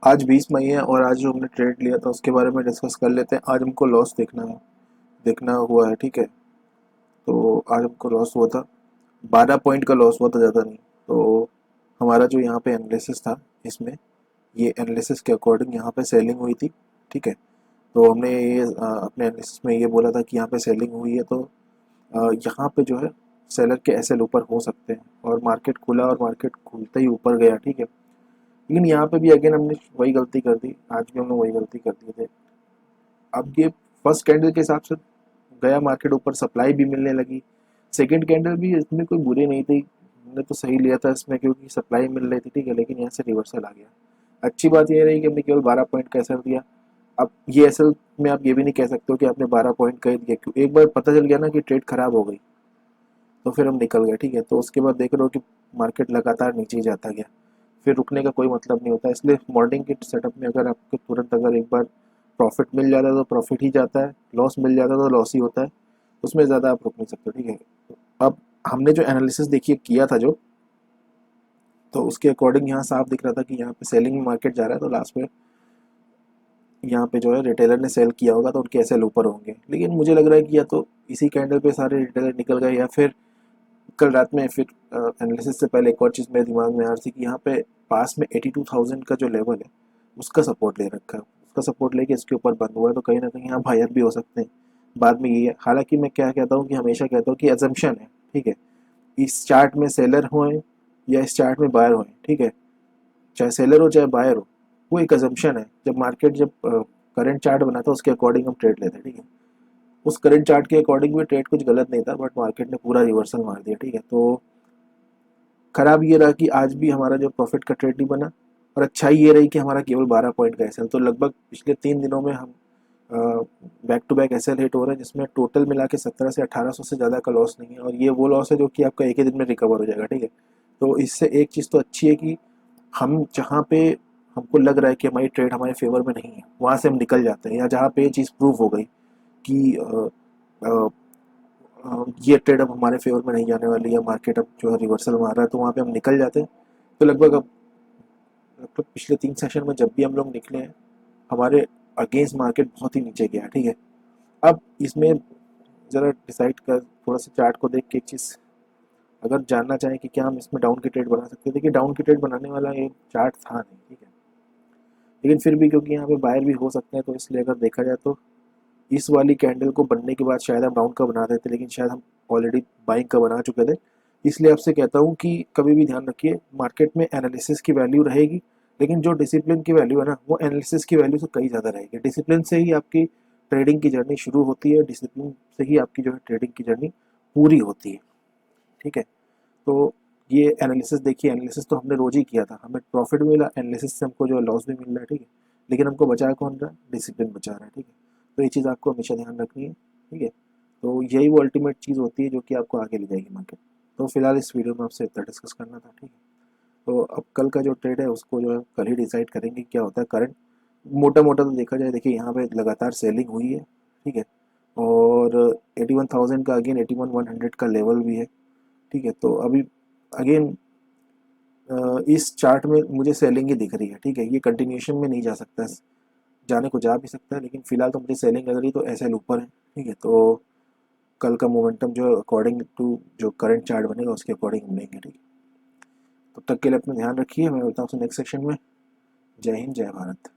आज 20 मई है और आज जो हमने ट्रेड लिया था उसके बारे में डिस्कस कर लेते हैं। आज हमको लॉस देखना हुआ है, ठीक है। तो आज हमको लॉस हुआ था, 12 पॉइंट का लॉस हुआ था, ज़्यादा नहीं। तो हमारा जो यहाँ पे एनालिसिस था, इसमें ये एनालिसिस के अकॉर्डिंग यहाँ पे सेलिंग हुई थी, ठीक है। तो हमने ये अपने एनालिसिस में ये बोला था कि यहाँ पे सेलिंग हुई है, तो यहाँ पे जो है सेलर के एसएल ऊपर हो सकते हैं, और मार्केट खुला और मार्केट खुलते ही ऊपर गया, ठीक है। लेकिन यहाँ पे भी अगेन हमने वही गलती कर दी, आज भी हमने वही गलती कर दी थे। अब ये फर्स्ट कैंडल के हिसाब से गया मार्केट ऊपर, सप्लाई भी मिलने लगी। सेकंड कैंडल भी इसमें कोई बुरी नहीं थी, हमने तो सही लिया था इसमें क्योंकि सप्लाई मिल रही थी, ठीक है। लेकिन यहाँ से रिवर्सल आ गया। अच्छी बात ये रही कि हमने केवल 12 पॉइंट का एसएल दिया। अब ये एसएल में आप ये भी नहीं कह सकते हो कि आपने 12 पॉइंट का ही दिया, क्यों एक बार पता चल गया ना कि ट्रेड खराब हो गई, तो फिर हम निकल गए, ठीक है। तो उसके बाद देख रहे हो कि मार्केट लगातार नीचे ही जाता गया, फिर रुकने का कोई मतलब नहीं होता। इसलिए मॉर्निंग के सेटअप में अगर आपको तुरंत अगर एक बार प्रॉफिट मिल जाता है तो प्रॉफिट ही जाता है, लॉस मिल जाता है तो लॉस ही होता है, उसमें ज़्यादा आप रुक नहीं सकते, ठीक है। अब हमने जो एनालिसिस देखिए किया था जो, तो उसके अकॉर्डिंग यहाँ साफ दिख रहा था कि यहाँ पे सेलिंग में मार्केट जा रहा है, तो लास्ट में यहाँ पे जो है रिटेलर ने सेल किया होगा तो उनके एसएल ऊपर होंगे। लेकिन मुझे लग रहा है कि या तो इसी कैंडल पे सारे रिटेलर निकल गए, या फिर कल रात में फिर एनालिसिस से पहले एक और चीज़ मेरे दिमाग में आ रही थी कि यहाँ पे पास में 82,000 का जो लेवल है उसका सपोर्ट ले रखा है, उसका सपोर्ट लेके इसके ऊपर बंद हुआ है, तो कहीं ना कहीं यहाँ बायर भी हो सकते हैं बाद में। ये है, हालांकि मैं क्या कहता हूँ कि हमेशा कहता हूँ कि एजम्पशन है, ठीक है। इस चार्ट में सेलर होए या इस चार्ट में बायर होए, ठीक है, चाहे सेलर हो चाहे बायर हो, वो एक अजम्पशन है। जब मार्केट जब करंट चार्ट बनाता है उसके अकॉर्डिंग हम ट्रेड लेते हैं, ठीक है। उस करंट चार्ट के अकॉर्डिंग भी ट्रेड कुछ गलत नहीं था, बट मार्केट ने पूरा रिवर्सल मार दिया, ठीक है। तो खराब ये रहा कि आज भी हमारा जो प्रॉफिट का ट्रेड नहीं बना, और अच्छाई ये रही कि हमारा केवल 12 पॉइंट का एसएल, तो लगभग पिछले 3 दिनों में हम back to back SL hit हो रहा है, जिसमें टोटल मिला के 1700 से 1800 से ज़्यादा का लॉस नहीं है, और ये वो लॉस है जो कि आपका एक ही दिन में रिकवर हो जाएगा, ठीक है। तो इससे एक चीज़ तो अच्छी है कि हम जहाँ पे हमको लग रहा है कि हमारी ट्रेड हमारे फेवर में नहीं है वहाँ से हम निकल जाते हैं, या जहाँ पे ये चीज़ प्रूव हो गई कि अ, ये ट्रेड अब हमारे फेवर में नहीं जाने वाली है, मार्केट अब जो है रिवर्सल मार रहा है, तो वहाँ पे हम निकल जाते हैं। तो लगभग पिछले 3 सेशन में जब भी हम लोग निकले हैं, हमारे अगेंस्ट मार्केट बहुत ही नीचे गया, ठीक है। अब इसमें ज़रा डिसाइड कर, थोड़ा सा चार्ट को देख के एक चीज़ अगर जानना चाहें कि क्या हम इसमें डाउन की ट्रेड बना सकते हैं, देखिए डाउन की ट्रेड बनाने वाला एक चार्ट था नहीं, ठीक है। लेकिन फिर भी क्योंकि यहाँ पे बायर भी हो सकते हैं, तो इसलिए अगर देखा जाए तो इस वाली कैंडल को बनने के बाद शायद हम डाउन का बना देते, लेकिन शायद हम ऑलरेडी बाइंग का बना चुके थे। इसलिए आपसे कहता हूँ कि कभी भी ध्यान रखिए, मार्केट में एनालिसिस की वैल्यू रहेगी, लेकिन जो डिसिप्लिन की वैल्यू है ना, वो एनालिसिस की वैल्यू से कहीं ज़्यादा रहेगी। डिसिप्लिन से ही आपकी ट्रेडिंग की जर्नी शुरू होती है, डिसिप्लिन से ही आपकी जो है ट्रेडिंग की जर्नी पूरी होती है, ठीक है। तो ये एनालिसिस देखिए, एनालिसिस तो हमने रोज ही किया था, हमें प्रॉफिट भी मिला, एनालिसिस से हमको जो लॉस भी मिल रहा है, ठीक है। लेकिन हमको बचा कौन रहा है? डिसिप्लिन बचा रहा है, ठीक है। तो ये चीज़ आपको हमेशा ध्यान रखनी है, ठीक है। तो यही वो अल्टीमेट चीज़ होती है जो कि आपको आगे ले जाएगी मार्केट। तो फिलहाल इस वीडियो में आपसे इतना डिस्कस करना था, ठीक है। तो अब कल का जो ट्रेड है उसको जो है कल ही डिसाइड करेंगे क्या होता है करंट। मोटा मोटा तो देखा जाए, देखिए यहाँ पे लगातार सेलिंग हुई है, ठीक है। और 81,000 का अगेन 81,100 का लेवल भी है, ठीक है। तो अभी अगेन इस चार्ट में मुझे सेलिंग ही दिख रही है, ठीक है। ये कंटिन्यूशन में नहीं जा सकता, जाने को जा भी सकता है, लेकिन फिलहाल तो मुझे सेलिंग लग रही है, तो ऐसे ऊपर है, ठीक है। तो कल का मोमेंटम जो है अकॉर्डिंग टू जो करंट चार्ट बनेगा उसके अकॉर्डिंग हम लेंगे, ठीक है। तब तक के लिए अपना ध्यान रखिए, मैं मिलता हूँ नेक्स्ट सेक्शन में। जय हिंद, जय भारत।